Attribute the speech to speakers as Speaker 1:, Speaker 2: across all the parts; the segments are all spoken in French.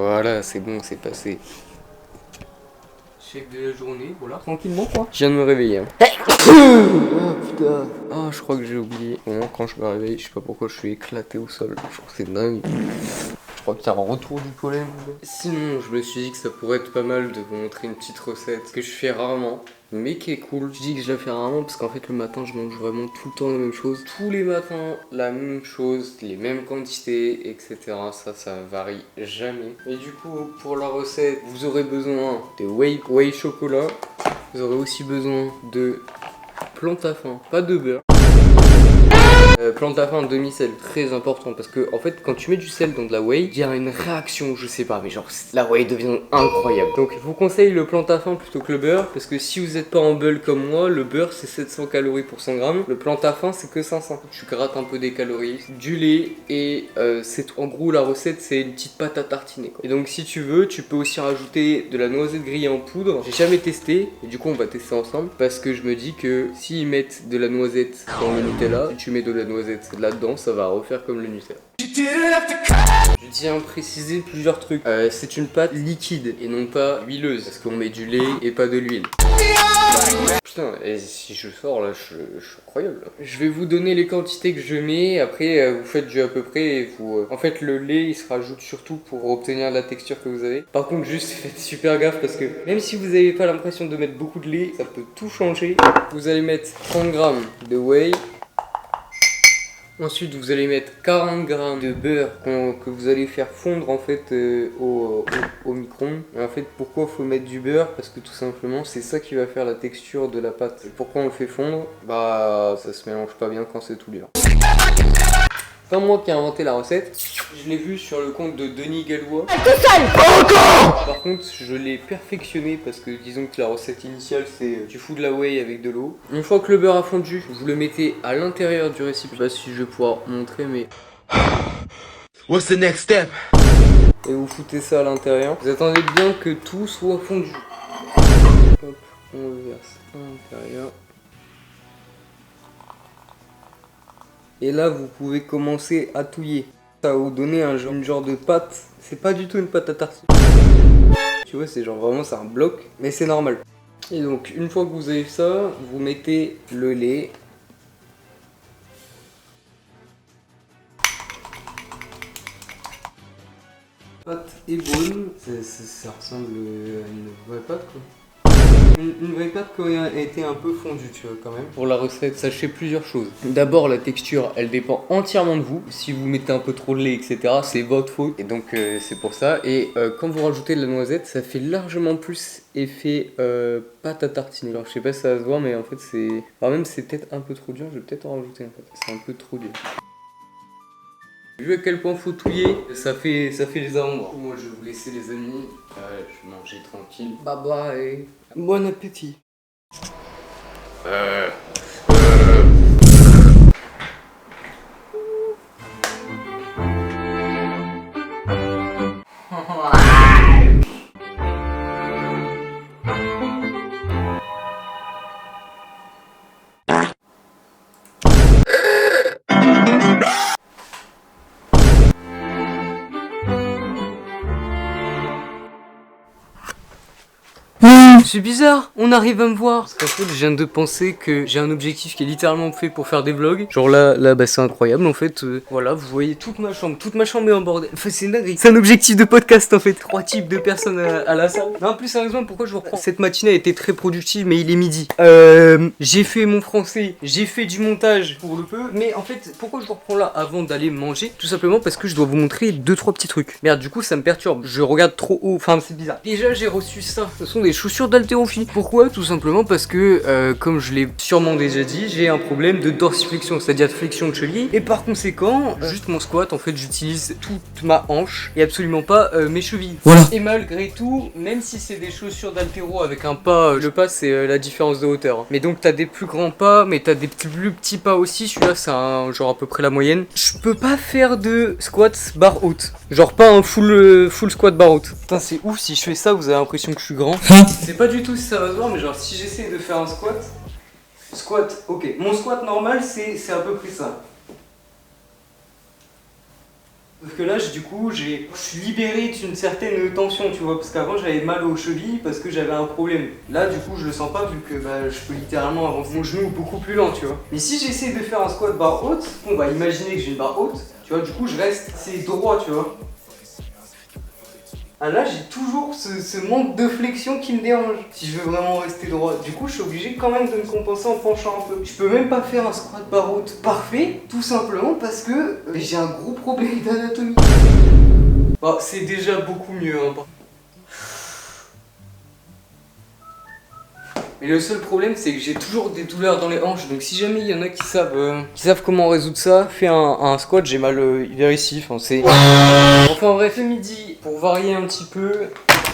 Speaker 1: Voilà, c'est bon, c'est passé. Chef de la journée, voilà. Tranquillement quoi. Je viens de me réveiller. Hein. Oh putain. Ah, je crois que j'ai oublié. Bon, quand je me réveille, je sais pas pourquoi je suis éclaté au sol. Je crois que c'est dingue. Je crois qu'il y a un retour du pollen. Sinon, je me suis dit que ça pourrait être pas mal de vous montrer une petite recette que je fais rarement, mais qui est cool. Je dis que je la fais rarement parce qu'en fait le matin je mange vraiment tout le temps la même chose. Tous les matins la même chose, les mêmes quantités, etc. Ça varie jamais. Et du coup pour la recette, vous aurez besoin de whey chocolat. Vous aurez aussi besoin de plantes à fin, pas de beurre. Plante à fin demi-sel, très important parce que en fait quand tu mets du sel dans de la whey, il y a une réaction, je sais pas, mais genre la whey devient incroyable. Donc je vous conseille le plante à fin plutôt que le beurre parce que si vous n'êtes pas en bulk comme moi, le beurre c'est 700 calories pour 100 grammes, le plante à fin c'est que 500. Tu grattes un peu des calories, du lait et c'est en gros la recette c'est une petite pâte à tartiner quoi. Et donc si tu veux, tu peux aussi rajouter de la noisette grillée en poudre. J'ai jamais testé et du coup on va tester ensemble parce que je me dis que s'ils mettent de la noisette dans le Nutella, si tu mets de la noisette là-dedans, ça va refaire comme le Nutella. Je tiens à préciser plusieurs trucs. C'est une pâte liquide et non pas huileuse parce qu'on met du lait et pas de l'huile. Putain, et si je sors là, je suis incroyable. Je vais vous donner les quantités que je mets. Après, vous faites du à peu près et vous. En fait, le lait il se rajoute surtout pour obtenir la texture que vous avez. Par contre, juste faites super gaffe parce que même si vous n'avez pas l'impression de mettre beaucoup de lait, ça peut tout changer. Vous allez mettre 30 grammes de whey. Ensuite, vous allez mettre 40 grammes de beurre que vous allez faire fondre en fait au micro-ondes. Et en fait, pourquoi il faut mettre du beurre? Parce que tout simplement, c'est ça qui va faire la texture de la pâte. Et pourquoi on le fait fondre? Bah, ça se mélange pas bien quand c'est tout dur. C'est pas moi qui ai inventé la recette, je l'ai vu sur le compte de Denis Gallois. Par contre, je l'ai perfectionné parce que disons que la recette initiale c'est tu fous de la whey avec de l'eau. Une fois que le beurre a fondu, vous le mettez à l'intérieur du récipient. Je sais pas si je vais pouvoir montrer mais...
Speaker 2: What's the next step?
Speaker 1: Et vous foutez ça à l'intérieur. Vous attendez bien que tout soit fondu. Hop, on le verse à l'intérieur. Et là, vous pouvez commencer à touiller. Ça va vous donner une genre de pâte. C'est pas du tout une pâte à tartiner. Tu vois, c'est genre vraiment, c'est un bloc. Mais c'est normal. Et donc, une fois que vous avez ça, vous mettez le lait. La pâte est bonne. Ça ressemble à une vraie pâte, quoi. Une vraie pâte qui a été un peu fondue, tu vois, quand même. Pour la recette, sachez plusieurs choses. D'abord, la texture, elle dépend entièrement de vous. Si vous mettez un peu trop de lait, etc., c'est votre faute. Et donc, c'est pour ça. Et quand vous rajoutez de la noisette, ça fait largement plus effet pâte à tartiner. Alors, je sais pas si ça va se voir, mais en fait, c'est... Enfin, même, c'est peut-être un peu trop dur. Je vais peut-être en rajouter, en fait. C'est un peu trop dur. Vu à quel point faut touiller, ça fait les aromes. Moi je vais vous laisser les amis, je vais manger tranquille. Bye bye, bon appétit. C'est bizarre, on arrive à me voir. Parce qu'en fait, je viens de penser que j'ai un objectif qui est littéralement fait pour faire des vlogs. Genre là bah c'est incroyable en fait. Voilà, vous voyez toute ma chambre est en bordel. Enfin, c'est une dinguerie. C'est un objectif de podcast en fait. 3 types de personnes à la salle. Non, en plus, sérieusement, pourquoi je vous reprends? Cette matinée a été très productive, mais il est midi. J'ai fait mon français, j'ai fait du montage pour le peu. Mais en fait, pourquoi je vous reprends là avant d'aller manger? Tout simplement parce que je dois vous montrer 2-3 petits trucs. Merde, du coup, ça me perturbe. Je regarde trop haut. Enfin, c'est bizarre. Déjà, j'ai reçu ça. Ce sont des chaussures d'haltérophilie. Pourquoi? Tout simplement parce que, comme je l'ai sûrement déjà dit, j'ai un problème de dorsiflexion, c'est-à-dire de flexion de cheville. Et par conséquent, juste mon squat, en fait, j'utilise toute ma hanche et absolument pas mes chevilles. Voilà. Et malgré tout, même si c'est des chaussures d'haltéro avec un pas, le pas c'est la différence de hauteur. Mais donc t'as des plus grands pas, mais t'as des plus petits pas aussi. Celui-là, c'est un genre à peu près la moyenne. Je peux pas faire de squat barre haute. Genre pas un full squat barre haute. Putain, c'est ouf, si je fais ça, vous avez l'impression que je suis grand. C'est pas du tout si ça va se voir, mais genre si j'essaie de faire un squat, ok. Mon squat normal, c'est à peu près ça. Sauf que là, du coup, je suis libéré d'une certaine tension, tu vois, parce qu'avant j'avais mal aux chevilles parce que j'avais un problème. Là, du coup, je le sens pas vu que je peux littéralement avancer mon genou beaucoup plus lent, tu vois. Mais si j'essaie de faire un squat barre haute, on va imaginer que j'ai une barre haute, tu vois, du coup, je reste, c'est droit, tu vois. Ah là, j'ai toujours ce manque de flexion qui me dérange si je veux vraiment rester droit. Du coup, je suis obligé quand même de me compenser en penchant un peu. Je peux même pas faire un squat barre haute parfait, tout simplement parce que j'ai un gros problème d'anatomie. Bon, c'est déjà beaucoup mieux, hein. Mais le seul problème, c'est que j'ai toujours des douleurs dans les hanches. Donc si jamais il y en a qui savent comment résoudre ça, fais un squat, j'ai mal ici. Enfin bref, ce midi, pour varier un petit peu,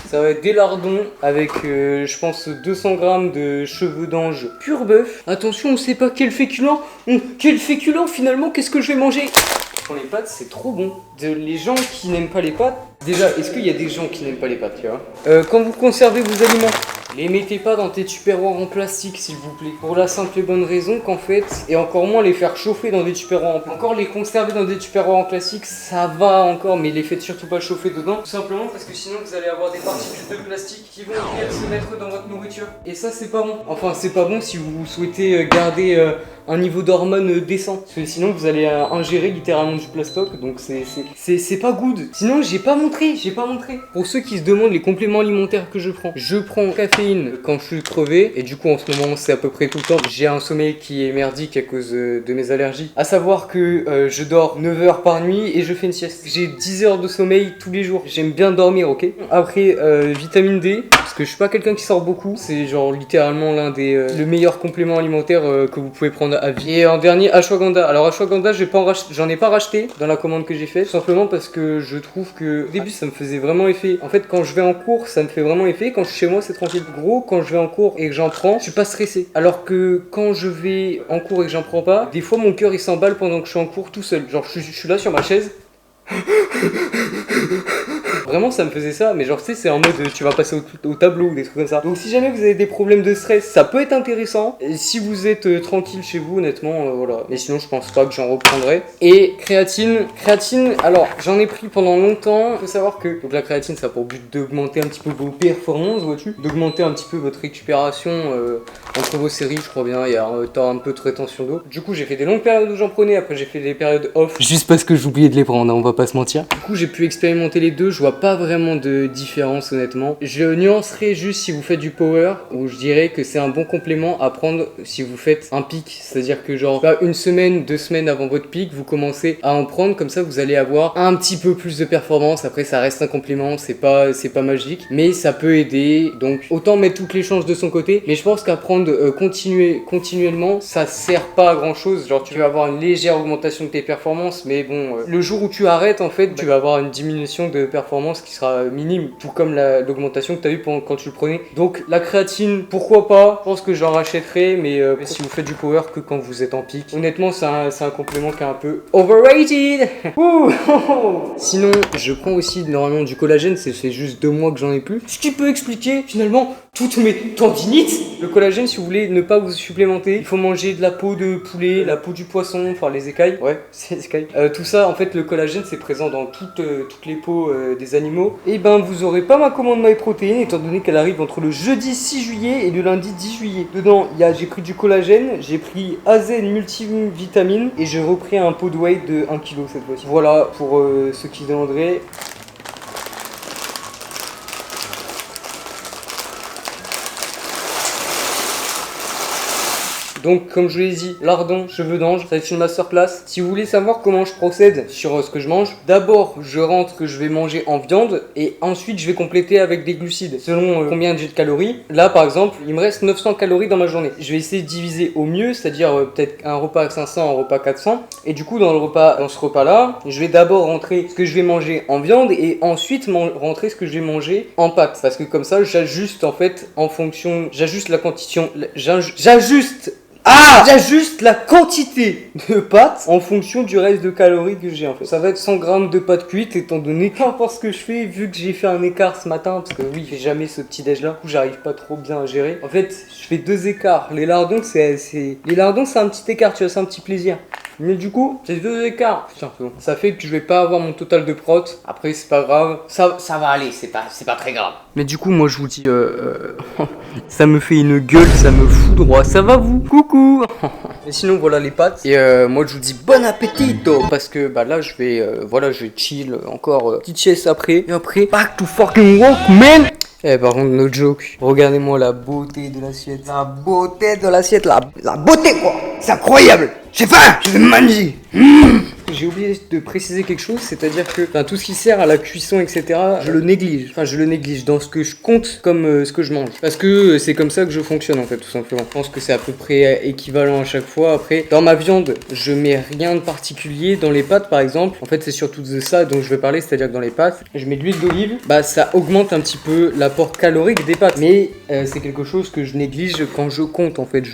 Speaker 1: ça va être des lardons avec, je pense, 200 grammes de cheveux d'ange pur bœuf. Attention, on sait pas quel féculent. Quel féculent finalement, qu'est-ce que je vais manger? Les pâtes, c'est trop bon. Les gens qui n'aiment pas les pâtes, déjà, est-ce qu'il y a des gens qui n'aiment pas les pâtes, tu vois? Quand vous conservez vos aliments, les mettez pas dans tes tupperwares en plastique, s'il vous plaît. Pour la simple et bonne raison qu'en fait, et encore moins les faire chauffer dans des tupperwares en plastique. Encore les conserver dans des tupperwares en plastique, ça va encore, mais les faites surtout pas chauffer dedans. Tout simplement parce que sinon vous allez avoir des particules de plastique qui vont se mettre dans votre nourriture. Et ça, c'est pas bon. Enfin, c'est pas bon si vous souhaitez garder un niveau d'hormones décent. Parce que sinon vous allez ingérer littéralement du plastoc, donc c'est pas good. Sinon j'ai pas montré. Pour ceux qui se demandent les compléments alimentaires que je prends caféine quand je suis crevé, et du coup en ce moment c'est à peu près tout le temps. J'ai un sommeil qui est merdique à cause de mes allergies. À savoir que je dors 9 heures par nuit et je fais une sieste. J'ai 10 heures de sommeil tous les jours. J'aime bien dormir, ok. Après vitamine D, parce que je suis pas quelqu'un qui sort beaucoup. C'est genre littéralement le meilleur complément alimentaire que vous pouvez prendre à vie. Et en dernier, ashwagandha. Alors ashwagandha, j'en ai pas racheté dans la commande que j'ai faite, tout simplement parce que je trouve que au début ça me faisait vraiment effet. En fait, quand je vais en cours, ça me fait vraiment effet. Quand je suis chez moi, c'est tranquille. Gros, quand je vais en cours et que j'en prends, je suis pas stressé. Alors que quand je vais en cours et que j'en prends pas, des fois mon cœur il s'emballe pendant que je suis en cours tout seul. Genre je suis là sur ma chaise. Vraiment ça me faisait ça, mais genre tu sais c'est en mode tu vas passer au tableau ou des trucs comme ça. Donc si jamais vous avez des problèmes de stress, ça peut être intéressant. Et si vous êtes tranquille chez vous, honnêtement, voilà. Mais sinon je pense pas que j'en reprendrai. Et créatine, alors j'en ai pris pendant longtemps. Faut savoir que donc la créatine ça a pour but d'augmenter un petit peu vos performances, vois-tu, d'augmenter un petit peu votre récupération entre vos séries, je crois bien. Il y a un peu de rétention d'eau. Du coup j'ai fait des longues périodes où j'en prenais, après j'ai fait des périodes off. Juste parce que j'oubliais de les prendre, hein, on va pas se mentir. Du coup j'ai pu expérimenter les deux, je vois pas vraiment de différence honnêtement. Je nuancerai juste si vous faites du power, où je dirais que c'est un bon complément à prendre si vous faites un pic, c'est-à-dire que genre une semaine, 2 semaines avant votre pic, vous commencez à en prendre, comme ça vous allez avoir un petit peu plus de performance. Après ça reste un complément, c'est pas magique, mais ça peut aider, donc autant mettre toutes les chances de son côté. Mais je pense qu'à prendre continuellement, ça sert pas à grand chose. Genre tu vas avoir une légère augmentation de tes performances, mais bon, le jour où tu arrêtes en fait, tu vas avoir une diminution de performance qui sera minime, tout comme l'augmentation que tu as eu quand tu le prenais. Donc la créatine, pourquoi pas, je pense que j'en rachèterai, mais si vous faites du power que quand vous êtes en pic, honnêtement c'est un complément qui est un peu overrated. Sinon je prends aussi normalement du collagène, c'est juste 2 mois que j'en ai plus, ce qui peut expliquer finalement toutes mes tendinites. Le collagène, si vous voulez ne pas vous supplémenter, il faut manger de la peau de poulet, la peau du poisson, enfin les écailles, ouais c'est les écailles, tout ça en fait. Le collagène c'est présent dans toutes les peaux des animaux. Et ben vous aurez pas ma commande MyProtein, étant donné qu'elle arrive entre le jeudi 6 juillet et le lundi 10 juillet. Dedans j'ai pris du collagène, j'ai pris AZ multivitamine et j'ai repris un pot de whey de 1 kg cette fois-ci. Voilà pour ceux qui demanderaient. Donc comme je vous l'ai dit, lardons, cheveux d'ange, ça va être une masterclass. Si vous voulez savoir comment je procède sur ce que je mange, d'abord je rentre ce que je vais manger en viande et ensuite je vais compléter avec des glucides selon combien j'ai de calories. Là par exemple, il me reste 900 calories dans ma journée. Je vais essayer de diviser au mieux, c'est-à-dire peut-être un repas à 500, un repas 400. Et du coup dans ce repas là, je vais d'abord rentrer ce que je vais manger en viande et ensuite rentrer ce que je vais manger en pâtes. Parce que comme ça j'ajuste en fait en fonction, j'ajuste la quantité, j'ajuste la quantité de pâtes en fonction du reste de calories que j'ai en fait. Ça va être 100 grammes de pâtes cuites, étant donné qu'importe ce que je fais, vu que j'ai fait un écart ce matin, parce que oui, je fais jamais ce petit déj là, du coup j'arrive pas trop bien à gérer. En fait, je fais 2 écarts. Les lardons c'est un petit écart, tu vois, c'est un petit plaisir. Mais du coup, c'est 2 écarts. Putain, c'est bon. Ça fait que je vais pas avoir mon total de prot. Après, c'est pas grave. Ça va aller, c'est pas très grave. Mais du coup, moi, je vous dis, ça me fait une gueule, ça me fout droit. Ça va vous? Coucou. Et sinon, voilà les pâtes. Et moi, je vous dis bon appétito. Parce que bah là, je vais chill encore. Petite sieste après. Et après, back to fucking work, man. Eh, par contre, no joke. Regardez-moi la beauté de l'assiette. La beauté de l'assiette, la beauté quoi. C'est incroyable. J'ai faim. Je vais manger. J'ai oublié de préciser quelque chose, c'est-à-dire que tout ce qui sert à la cuisson, etc., je le néglige. Enfin, je le néglige dans ce que je compte comme ce que je mange. Parce que c'est comme ça que je fonctionne, en fait, tout simplement. Je pense que c'est à peu près équivalent à chaque fois. Après, dans ma viande, je mets rien de particulier. Dans les pâtes, par exemple, en fait, c'est surtout de ça dont je vais parler, c'est-à-dire que dans les pâtes, je mets de l'huile d'olive. Bah, ça augmente un petit peu l'apport calorique des pâtes. Mais c'est quelque chose que je néglige quand je compte, en fait.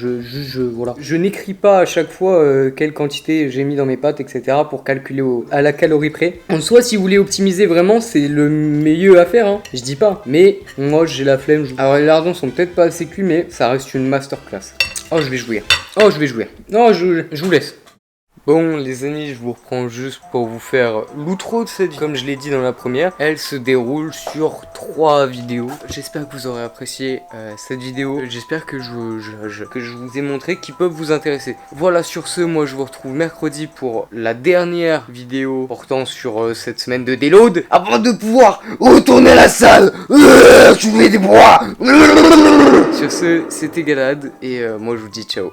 Speaker 1: Voilà. Je n'écris pas à chaque fois quelle quantité j'ai mis dans mes pâtes, etc., pour calculer à la calorie près. En soi, si vous voulez optimiser vraiment, c'est le mieux à faire, hein. Je dis pas. Mais moi, j'ai la flemme. Alors, les lardons sont peut-être pas assez cuits, mais ça reste une masterclass. Oh, je vais jouir. Oh, je vais jouir. Non, je vous laisse. Bon les amis, je vous reprends juste pour vous faire l'outro de cette vidéo. Comme je l'ai dit dans la première, elle se déroule sur 3 vidéos. J'espère que vous aurez apprécié cette vidéo. J'espère que je vous ai montré qui peuvent vous intéresser. Voilà, sur ce, moi je vous retrouve mercredi pour la dernière vidéo portant sur cette semaine de déload. Avant de pouvoir retourner à la salle, je fais des bras. Sur ce, c'était Galad et moi je vous dis ciao.